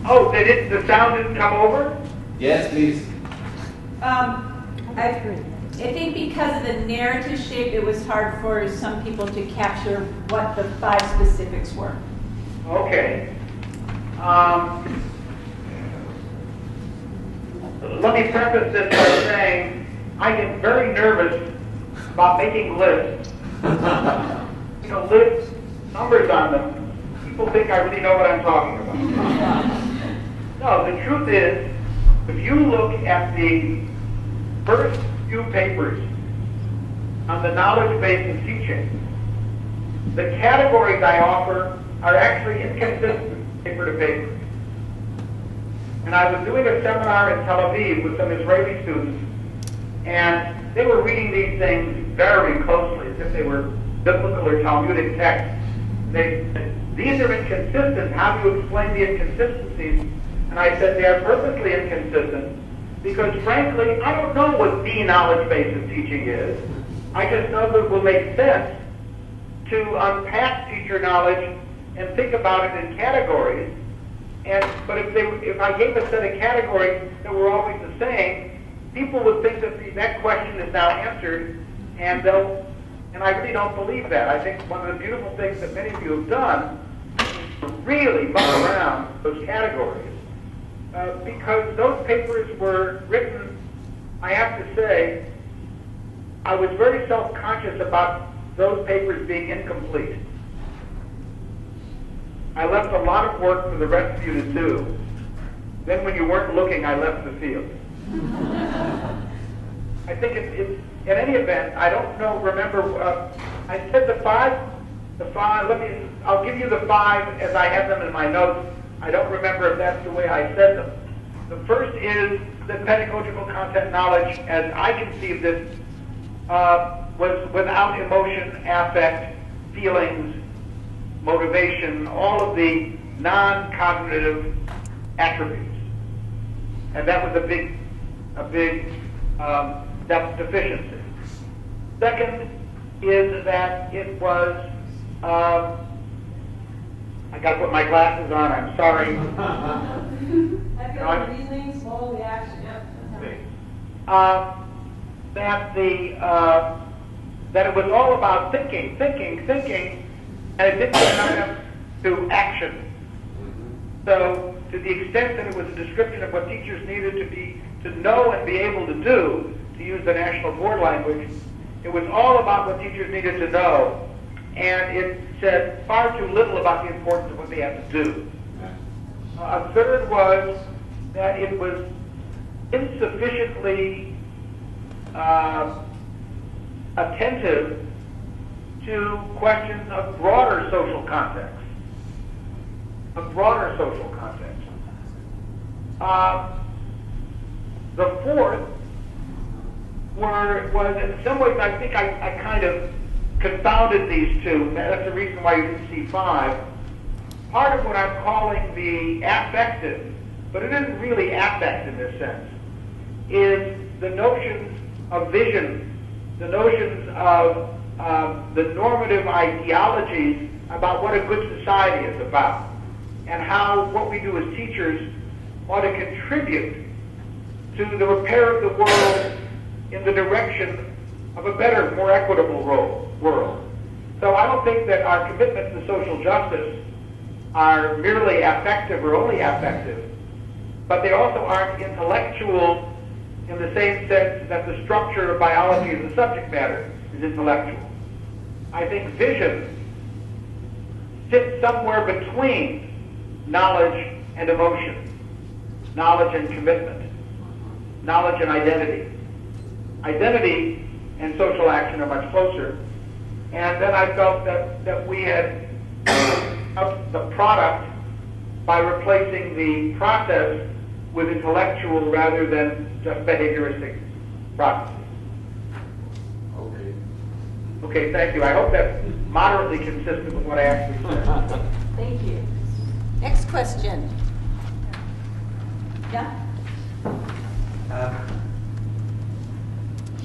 Oh, the sound didn't come over? Yes, please. I think because of the narrative shape, it was hard for some people to capture what the 5 specifics were. Okay. Let me preface this by saying I get very nervous about making lists. Lists, numbers on them. People think I really know what I'm talking about. No, the truth is, if you look at the first few papers on the knowledge base and teaching, the categories I offer are actually inconsistent paper to paper. And I was doing a seminar in Tel Aviv with some Israeli students, and they were reading these things very closely, as if they were biblical or Talmudic texts. These are inconsistent. How do you explain the inconsistencies? And I said they are purposely inconsistent because, frankly, I don't know what the knowledge base of teaching is. I just know that it will make sense to unpack teacher knowledge and think about it in categories. But if I gave a set of categories that were always the same, people would think that that question is now answered, and I really don't believe that. I think one of the beautiful things that many of you have done is to really muck around those categories, because those papers were written, I have to say, I was very self-conscious about those papers being incomplete. I left a lot of work for the rest of you to do. Then when you weren't looking, I left the field. I think in any event, I don't know, remember, I said the five, I'll give you the five as I have them in my notes. I don't remember if that's the way I said them. The first is that pedagogical content knowledge, as I conceived it, was without emotion, affect, feelings, motivation, all of the non-cognitive attributes. And that was a big deficiency. Second is that it was, I got to put my glasses on, I'm sorry. I've got the reasoning, small reaction, yep. That it was all about thinking, and it didn't come up to action. So, to the extent that it was a description of what teachers needed to know and be able to do, to use the national board language, it was all about what teachers needed to know, and it said far too little about the importance of what they had to do. A third was that it was insufficiently attentive to questions of broader social context. The fourth was in some ways, I think I kind of confounded these two. That's the reason why you didn't see five. Part of what I'm calling the affective, but it isn't really affect in this sense, is the notions of vision, the notions of the normative ideologies about what a good society is about, and how what we do as teachers ought to contribute to the repair of the world in the direction of a better, more equitable world. So I don't think that our commitments to social justice are merely affective or only affective, but they also aren't intellectual in the same sense that the structure of biology as the subject matter is intellectual. I think vision sits somewhere between knowledge and emotion, knowledge and commitment, knowledge and identity. Identity and social action are much closer. And then I felt that we had up the product by replacing the process with intellectual rather than just behavioristic processes. Okay, thank you. I hope that's moderately consistent with what I actually said. Thank you. Next question. Yeah?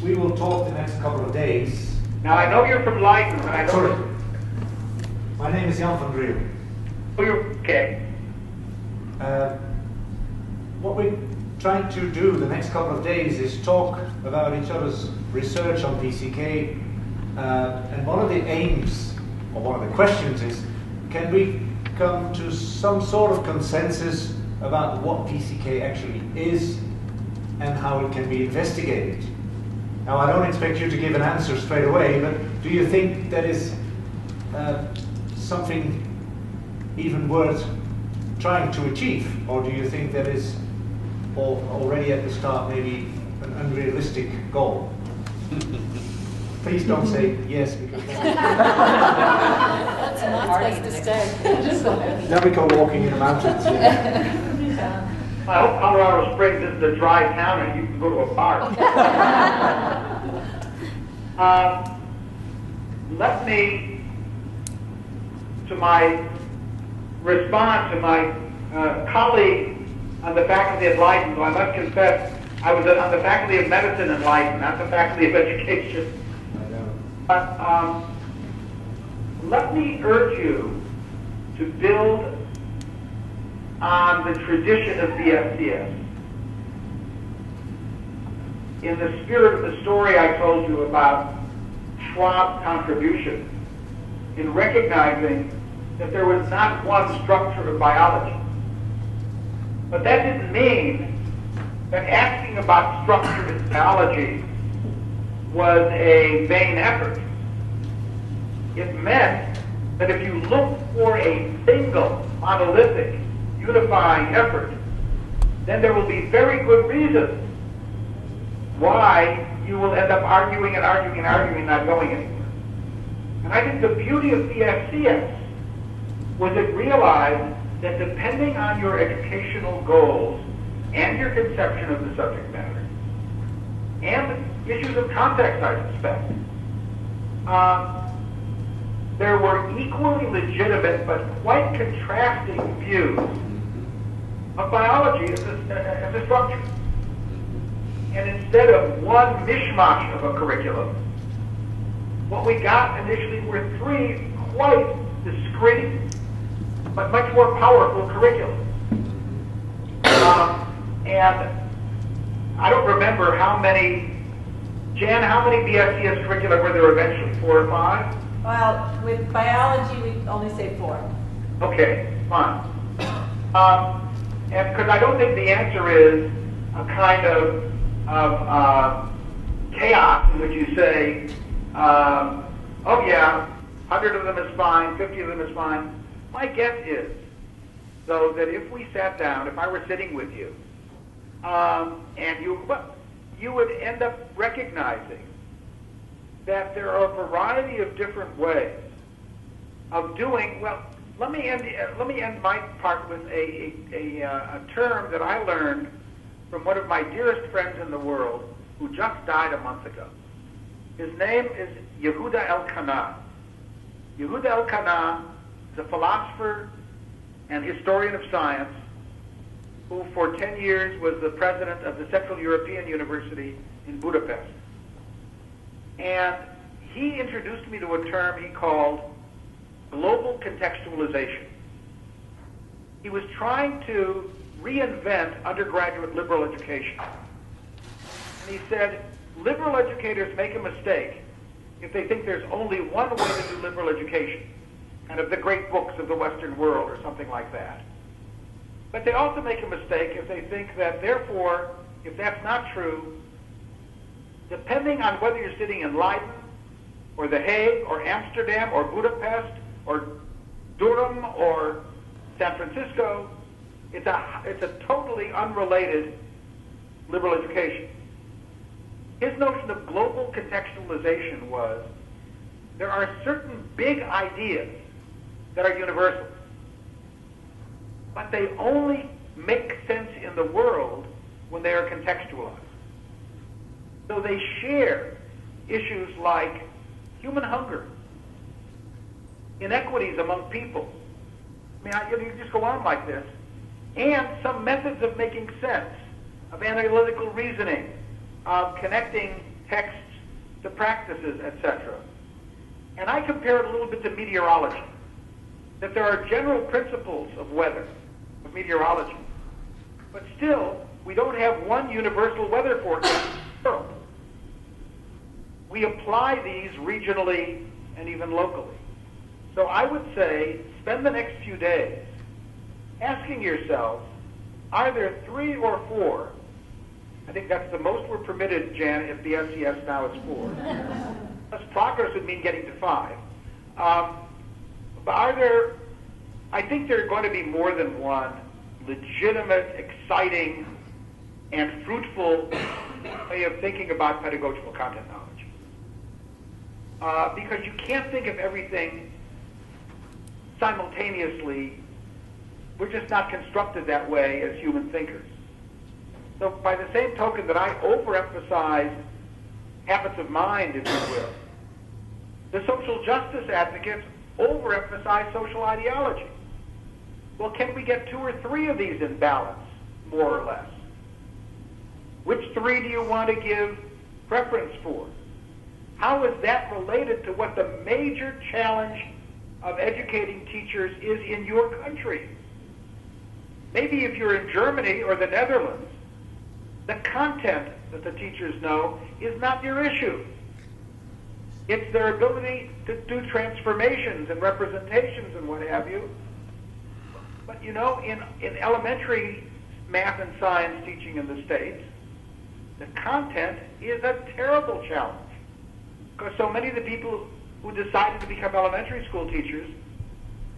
We will talk the next couple of days. Now, I know you're from Leiden, and I know... Sorry. My name is Jan van Driel. Oh, you're... Okay. What we're trying to do the next couple of days is talk about each other's research on PCK. And one of the aims, or one of the questions is, can we come to some sort of consensus about what PCK actually is and how it can be investigated? Now, I don't expect you to give an answer straight away, but do you think that is something even worth trying to achieve? Or do you think that is already at the start maybe an unrealistic goal? Please don't say yes, because That's a nice place to stay. then we go walking in the mountains. I hope Colorado Springs isn't a dry town and you can go to a bar. Let me, to my response to my colleague on the faculty of Leiden, though I must confess I was on the faculty of medicine in Leiden, not the faculty of education. But let me urge you to build on the tradition of BSCS. In the spirit of the story I told you about Schwab's contribution, in recognizing that there was not one structure of biology. But that didn't mean that asking about structure in biology was a vain effort. It meant that if you look for a single, monolithic, unifying effort, then there will be very good reasons why you will end up arguing and arguing and arguing and not going anywhere. And I think the beauty of BSCS was it realized that depending on your educational goals and your conception of the subject matter, and issues of context, I suspect, there were equally legitimate but quite contrasting views of biology as a structure. And instead of one mishmash of a curriculum, what we got initially were three quite discrete but much more powerful curriculum. And I don't remember how many, Jan, how many BSCS curricula were there eventually? 4 or 5? Well, with biology, we only say 4. Okay, fine. And because I don't think the answer is a kind of chaos in which you say, oh yeah, 100 of them is fine, 50 of them is fine. My guess is, though, that if we sat down, if I were sitting with you, and you would end up recognizing that there are a variety of different ways of doing, well, let me end my part with a term that I learned from one of my dearest friends in the world who just died a month ago. His name is Yehuda Elkanah. Yehuda Elkanah is a philosopher and historian of science who for 10 years was the president of the Central European University in Budapest. And he introduced me to a term he called global contextualization. He was trying to reinvent undergraduate liberal education. And he said, liberal educators make a mistake if they think there's only one way to do liberal education, kind of the great books of the Western world or something like that. But they also make a mistake if they think that, therefore, if that's not true, depending on whether you're sitting in Leiden or The Hague or Amsterdam or Budapest or Durham or San Francisco, it's a totally unrelated liberal education. His notion of global contextualization was there are certain big ideas that are universal, but they only make sense in the world when they are contextualized. So they share issues like human hunger, inequities among people. I mean, you just go on like this, and some methods of making sense, of analytical reasoning, of connecting texts to practices, etc. And I compare it a little bit to meteorology, that there are general principles of weather, of meteorology, but still, we don't have one universal weather forecast in the world. We apply these regionally and even locally. So I would say, spend the next few days asking yourselves, are there 3 or 4? I think that's the most we're permitted, Jan, if the SCS now is 4. Plus progress would mean getting to 5. But are there, I think there are going to be more than one legitimate, exciting, and fruitful way of thinking about pedagogical content knowledge. Because you can't think of everything simultaneously. We're just not constructed that way as human thinkers. So by the same token that I overemphasize habits of mind, if you will. The social justice advocates overemphasize social ideology. Well, can we get 2 or 3 of these in balance, more or less? Which 3 do you want to give preference for? How is that related to what the major challenge of educating teachers is in your country? Maybe if you're in Germany or the Netherlands, the content that the teachers know is not your issue. It's their ability to do transformations and representations and what have you. But you know, in elementary math and science teaching in the States, the content is a terrible challenge. Because so many of the people who decided to become elementary school teachers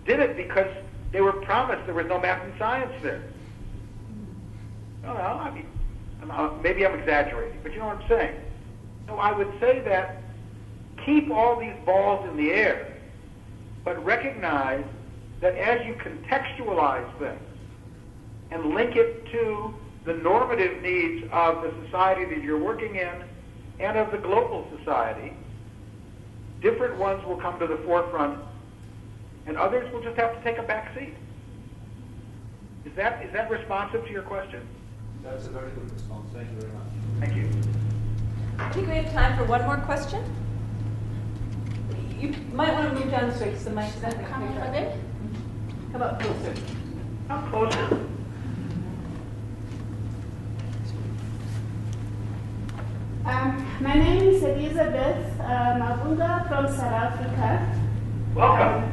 did it because they were promised there was no math and science there. No, I mean, maybe I'm exaggerating, but you know what I'm saying. So I would say that keep all these balls in the air, but recognize that as you contextualize things and link it to the normative needs of the society that you're working in and of the global society, different ones will come to the forefront and others will just have to take a back seat. Is that responsive to your question? That's a very good response. Thank you very much. Thank you. I think we have time for one more question. You might want to move down this way because the mic is not Come picked over up. there. How about closer? How closer? My name is Elizabeth Mabunga from South Africa. Welcome.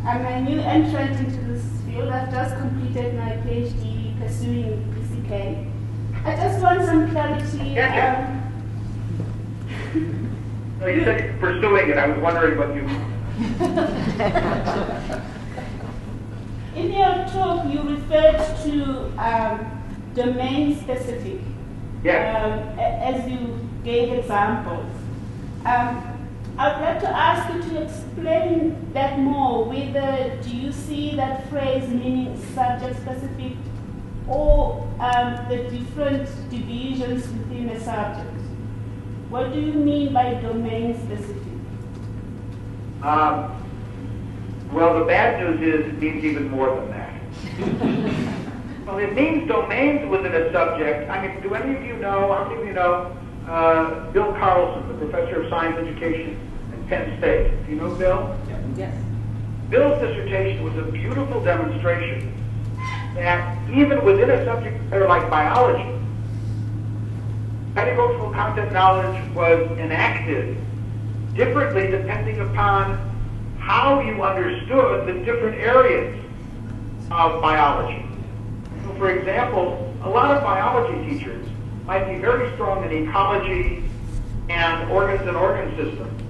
I'm a new entrant into this field. I've just completed my PhD pursuing PCK. I just want some clarity. No, you said pursuing it. I was wondering what you... In your talk, you referred to domain-specific, as you gave examples. I'd like to ask you to explain that more. Whether do you see that phrase meaning subject-specific or the different divisions within a subject? What do you mean by domain-specific? Well, the bad news is it means even more than that. Well, it means domains within a subject. I mean, do any of you know, how many of you know Bill Carlson, the professor of science education at Penn State? Do you know Bill? Yes. Bill's dissertation was a beautiful demonstration that even within a subject matter like biology, pedagogical content knowledge was enacted differently depending upon how you understood the different areas of biology. So for example, a lot of biology teachers might be very strong in ecology and organ systems,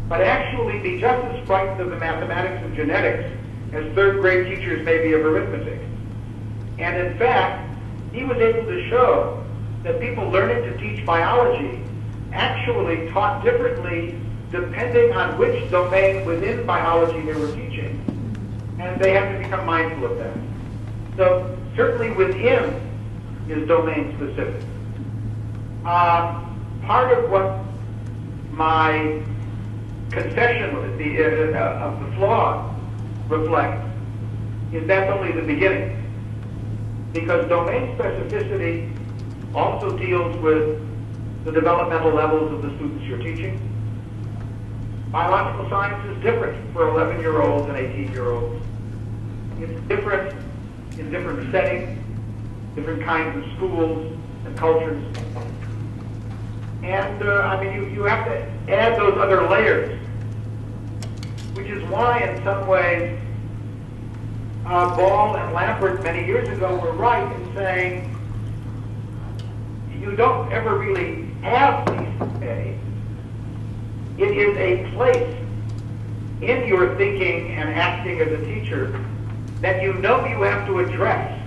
but actually be just as frightened of the mathematics and genetics as third grade teachers may be of arithmetic. And in fact, he was able to show that people learning to teach biology actually taught differently depending on which domain within biology they were teaching. And they have to become mindful of that. So certainly within is domain specific. Part of what my confession of the flaw reflects is that's only the beginning. Because domain specificity also deals with the developmental levels of the students you're teaching. Biological science is different for 11-year-olds and 18-year-olds. It's different in different settings, different kinds of schools and cultures. And I mean, you have to add those other layers, which is why in some ways Ball and Lampert many years ago were right in saying you don't ever really have PCK. It is a place in your thinking and acting as a teacher that you know you have to address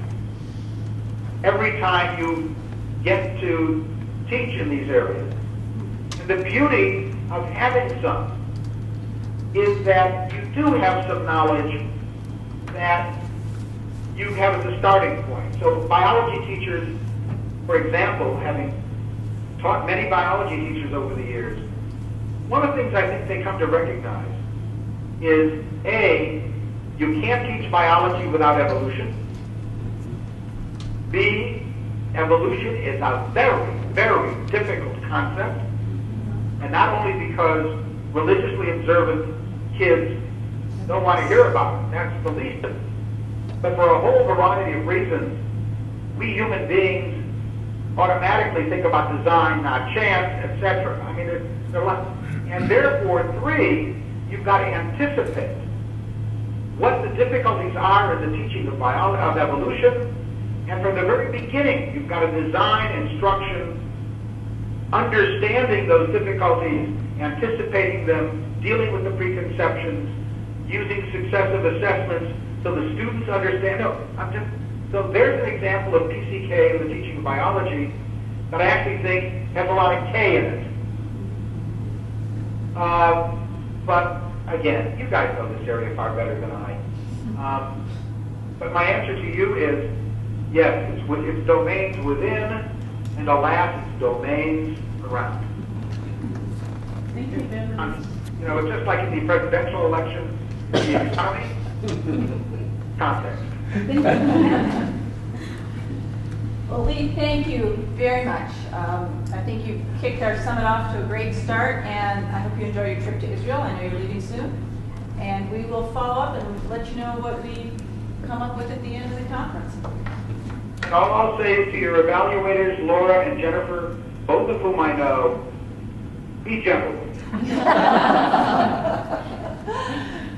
every time you get to teach in these areas. And the beauty of having some is that you do have some knowledge that you have as a starting point. So biology teachers, for example, having taught many biology teachers over the years, one of the things I think they come to recognize is, A, you can't teach biology without evolution. B, evolution is a very, very difficult concept. And not only because religiously observant kids don't want to hear about it, that's the least of it, but for a whole variety of reasons, we human beings automatically think about design, not chance, etc. I mean, there's a lot. And therefore, 3, you've got to anticipate what the difficulties are in the teaching of evolution. And from the very beginning, you've got to design instruction, understanding those difficulties, anticipating them, dealing with the preconceptions, using successive assessments so the students understand. So there's an example of PCK in the teaching of biology that I actually think has a lot of K in it. But again, you guys know this area far better than I. But my answer to you is, yes, it's domains within, and alas, it's domains around. Thank you very much. It's just like in the presidential election, the economy, context. Well, Lee, thank you very much. I think you've kicked our summit off to a great start, and I hope you enjoy your trip to Israel. I know you're leaving soon. And we will follow up and let you know what we come up with at the end of the conference. And all I'll say to your evaluators, Laura and Jennifer, both of whom I know, be gentle.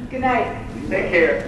Good night. Take care.